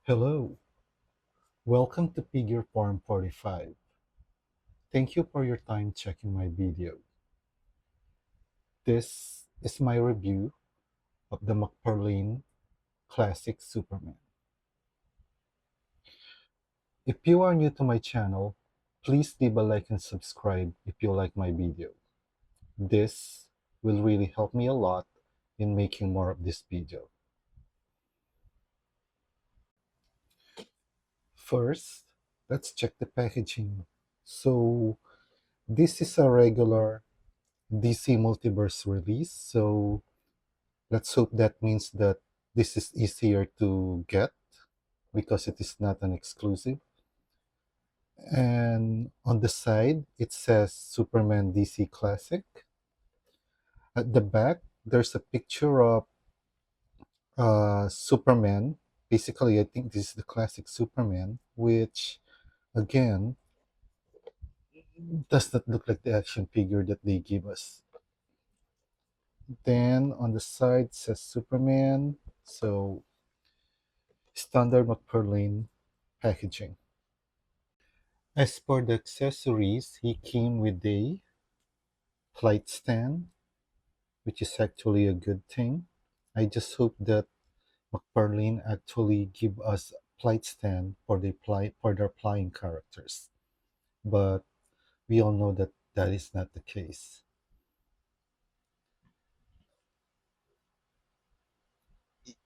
Hello, welcome to Figure Farm 45. Thank you for your time checking my video. This is my review of the Mcfarlane Classic Superman. If you are new to my channel, please leave a like and subscribe if you like my video. This will really help me a lot in making more of this video. First, let's check the packaging. So, this is a regular DC Multiverse release, so let's hope that means that this is easier to get because it is not an exclusive. And on the side, it says Superman DC Classic. At the back, there's a picture of Superman. Basically, I think this is the classic Superman, which again does not look like the action figure that they give us. Then on the side says Superman, so standard McFarlane packaging. As for the accessories, he came with a flight stand, which is actually a good thing. I just hope that McFarlane actually give us flight stand for their flying characters. But we all know that that is not the case.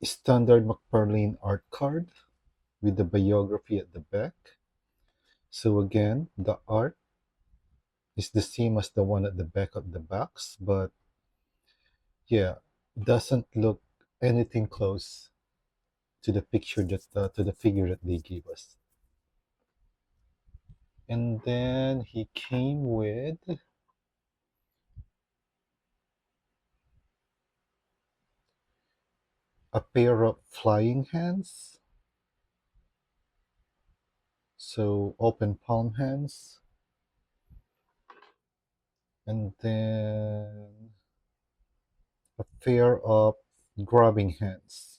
Standard McFarlane art card with the biography at the back. So again, the art is the same as the one at the back of the box, but yeah, doesn't look anything close to the picture that to the figure that they gave us. And then he came with a pair of flying hands, so open palm hands, and then a pair of grabbing hands,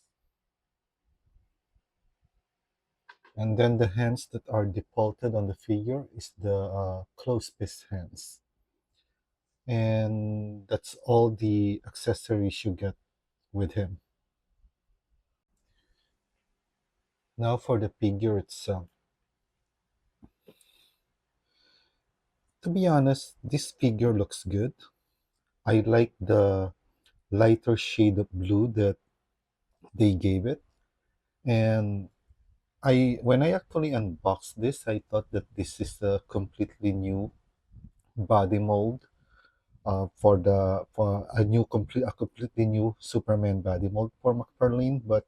and then the hands that are defaulted on the figure is the closed fist hands. And that's all the accessories you get with him. Now for the figure itself. To be honest, this figure looks good. I like the lighter shade of blue that they gave it. And I when I actually unboxed this, I thought that this is a completely new body mold for a completely new Superman body mold for McFarlane. But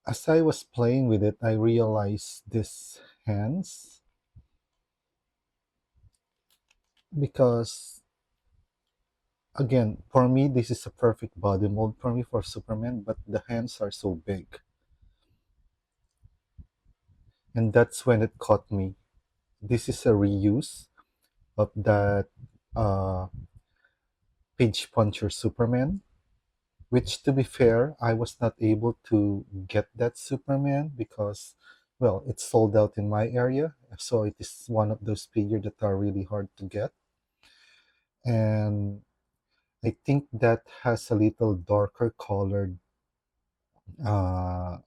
as I was playing with it, I realized this hands because again, for me, this is a perfect body mold for me for Superman, but the hands are so big. And that's when it caught me. This is a reuse of that uh, Page Puncher Superman, which to be fair, I was not able to get that Superman because, well, it's sold out in my area. So it is one of those figures that are really hard to get. And I think that has a little darker colored uh,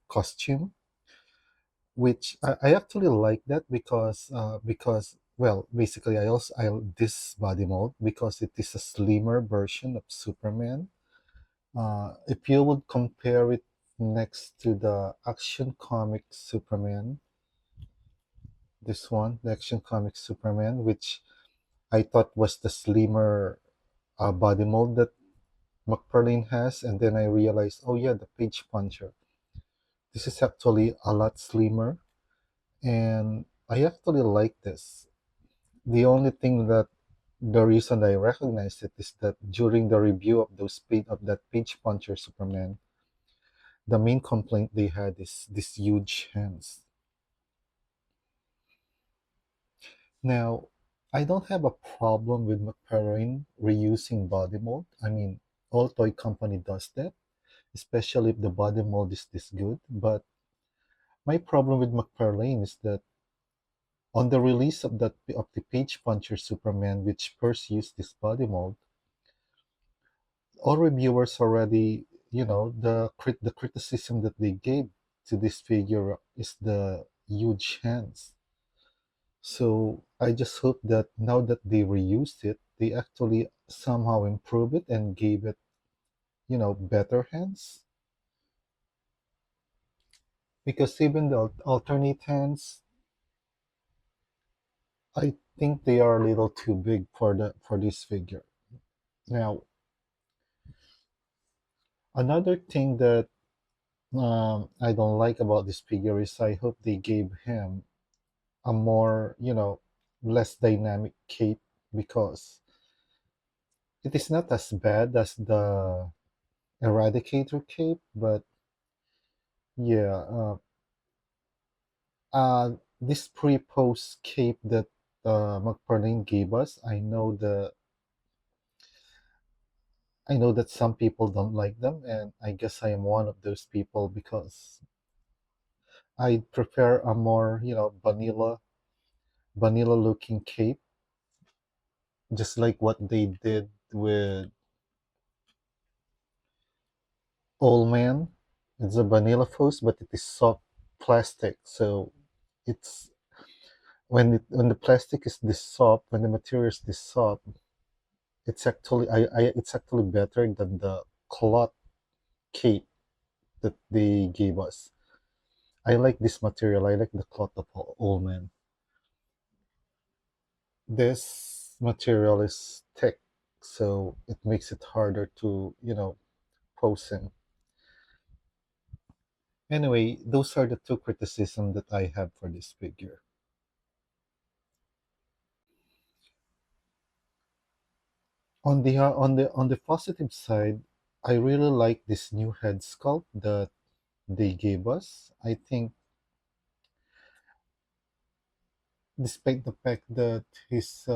costume, which I actually like that because well, basically I this body mold because it is a slimmer version of Superman. If you would compare it next to the Action Comics Superman, this one, the Action Comics Superman, which I thought was the slimmer body mold that McFarlane has, and then I realized, oh yeah, the Page Puncher. This is actually a lot slimmer, and I actually like this. The only thing that the reason I recognize it is that during the review of of that Page Puncher Superman, the main complaint they had is these huge hands. Now, I don't have a problem with McFarlane reusing body mold. I mean, all toy company does that. especially if the body mold is this good. But my problem with McFarlane is that on the release of the Page Puncher Superman, which first used this body mold, all reviewers already, the criticism that they gave to this figure is the huge hands. So I just hope that now that they reused it, they actually somehow improve it and gave it, better hands. Because even the alternate hands, I think they are a little too big for this figure. Now, another thing that I don't like about this figure is I hope they gave him a more, less dynamic cape, because it is not as bad as the Eradicator cape, but yeah, this pre-post cape that McFarlane gave us, I know that some people don't like them, and I guess I am one of those people because I prefer a more, vanilla looking cape, just like what they did with Old Man. It's a vanilla foes, but it is soft plastic, so it's when the plastic is this soft, when the material is this soft, it's actually better than the cloth cape that they gave us. I like this material. I like the cloth of Old Man. This material is thick, so it makes it harder to, pose in. Anyway, those are the two criticisms that I have for this figure. On the positive side, I really like this new head sculpt that they gave us. I think, despite the fact that he's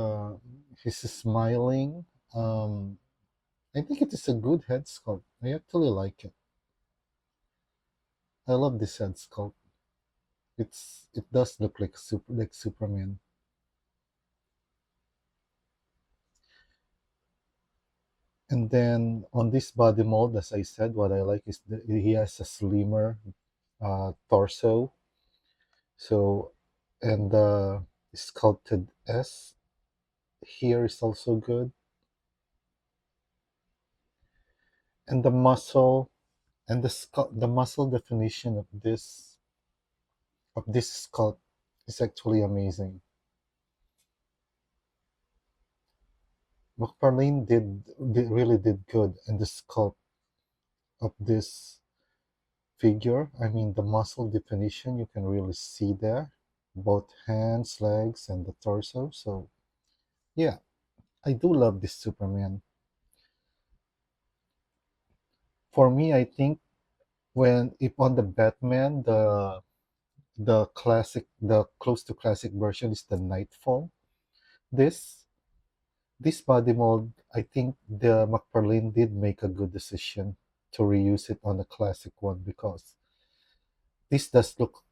smiling, um, I think it is a good head sculpt. I actually like it. I love this head sculpt. It does look like Superman. And then on this body mold, as I said, what I like is that he has a slimmer torso. So, and the sculpted S here is also good, and the muscle and the muscle definition of this sculpt is actually amazing. McFarlane really did good in the sculpt of this figure. I mean, the muscle definition you can really see there, both hands, legs, and the torso. So yeah, I do love this Superman. For me, I think when if on the Batman, the close to classic version is the Nightfall. This this body mold, I think the McFarlane did make a good decision to reuse it on the classic one, because this does look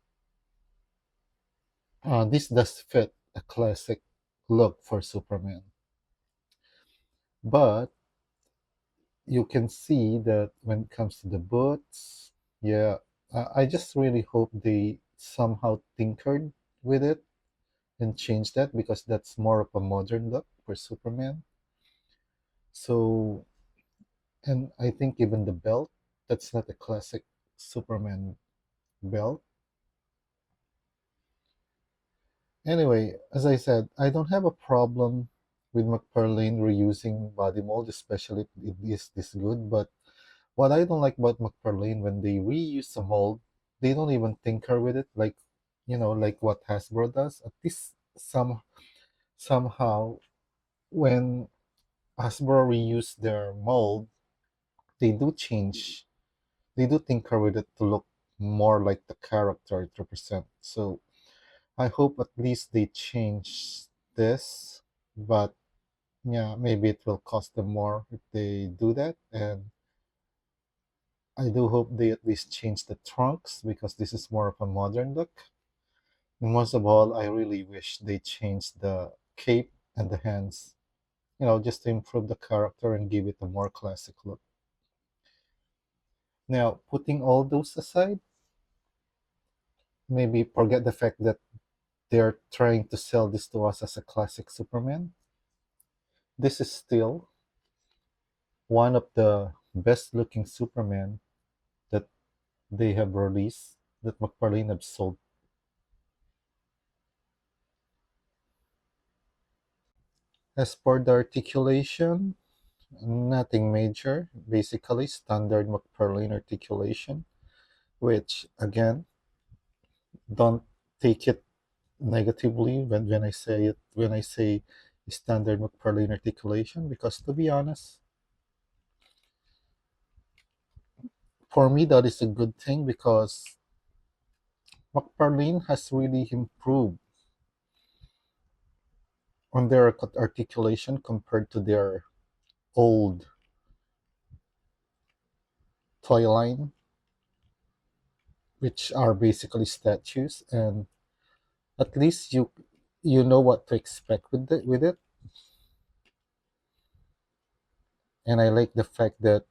this does fit a classic look for Superman. But you can see that when it comes to the boots, yeah, I just really hope they somehow tinkered with it and changed that, because that's more of a modern look for Superman. So, and I think even the belt, that's not a classic Superman belt. Anyway, as I said, I don't have a problem with McFarlane reusing body mold, especially if it is this good. But what I don't like about McFarlane, when they reuse a mold, they don't even tinker with it, like what Hasbro does. At least somehow, when Hasbro reuse their mold, they do change, they do tinker with it to look more like the character it represents. So I hope at least they change this, but yeah, maybe it will cost them more if they do that. And I do hope they at least change the trunks because this is more of a modern look. And most of all, I really wish they changed the cape and the hands, just to improve the character and give it a more classic look. Now, putting all those aside, maybe forget the fact that they're trying to sell this to us as a classic Superman. This is still one of the best looking Superman that they have released, that McFarlane have sold. As for the articulation, nothing major. Basically, standard McFarlane articulation, which again, don't take it negatively when I say standard McFarlane articulation, because to be honest, for me that is a good thing because McFarlane has really improved on their articulation compared to their old toy line, which are basically statues, and at least you know what to expect with it. And I like the fact that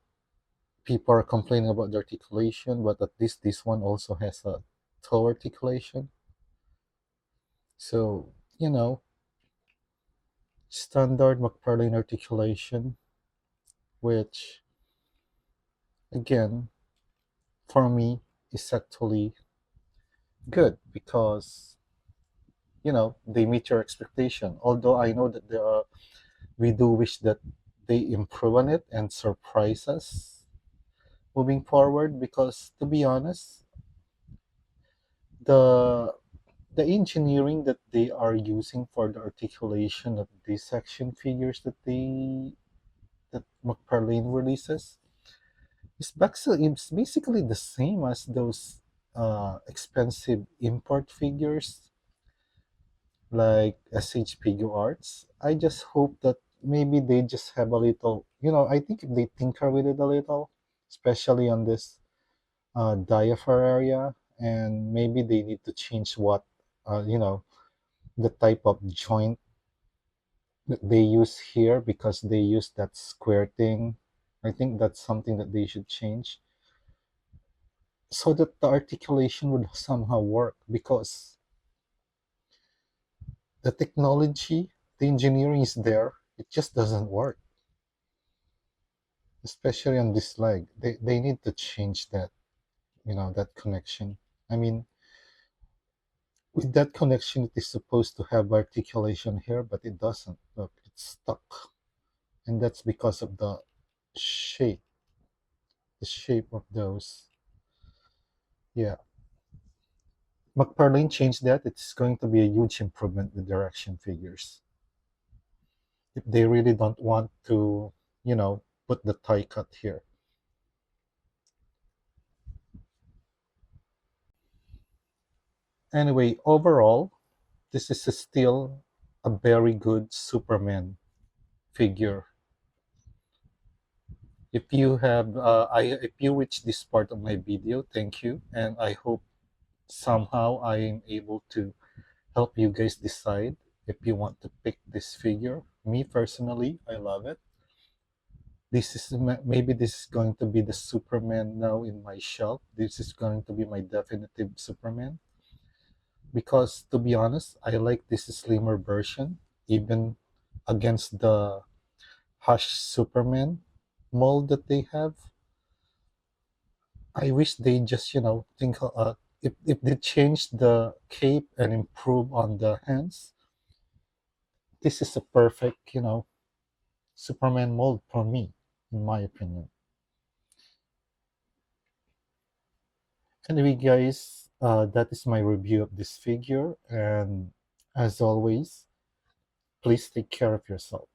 people are complaining about the articulation, but at least this one also has a toe articulation. So, standard McFarlane articulation, which again, for me, is actually good because, they meet your expectation. Although I know that we do wish that they improve on it and surprise us moving forward because, to be honest, the the engineering that they are using for the articulation of these action figures that McFarlane releases it's basically the same as those expensive import figures like SH Figure Arts. I just hope that maybe they just have a little, I think if they tinker with it a little, especially on this diaphragm area, and maybe they need to change the type of joint that they use here because they use that square thing. I think that's something that they should change so that the articulation would somehow work because the technology, the engineering is there. It just doesn't work, especially on this leg. They need to change that, that connection. I mean, with that connection, it is supposed to have articulation here, but it doesn't. Look, it's stuck. And that's because of shape, the shape of those. Yeah. McFarlane changed that. It's going to be a huge improvement with their action figures. If they really don't want to, put the tie cut here. Anyway, overall, this is still a very good Superman figure. If you reach this part of my video, thank you, and I hope somehow I am able to help you guys decide if you want to pick this figure. Me personally, I love it. Maybe this is going to be the Superman now in my shelf. This is going to be my definitive Superman because, to be honest, I like this slimmer version even against the Hush Superman mold that they have. I wish they just, think if they change the cape and improve on the hands, this is a perfect, Superman mold for me, in my opinion. Anyway, guys, that is my review of this figure, and as always, please take care of yourself.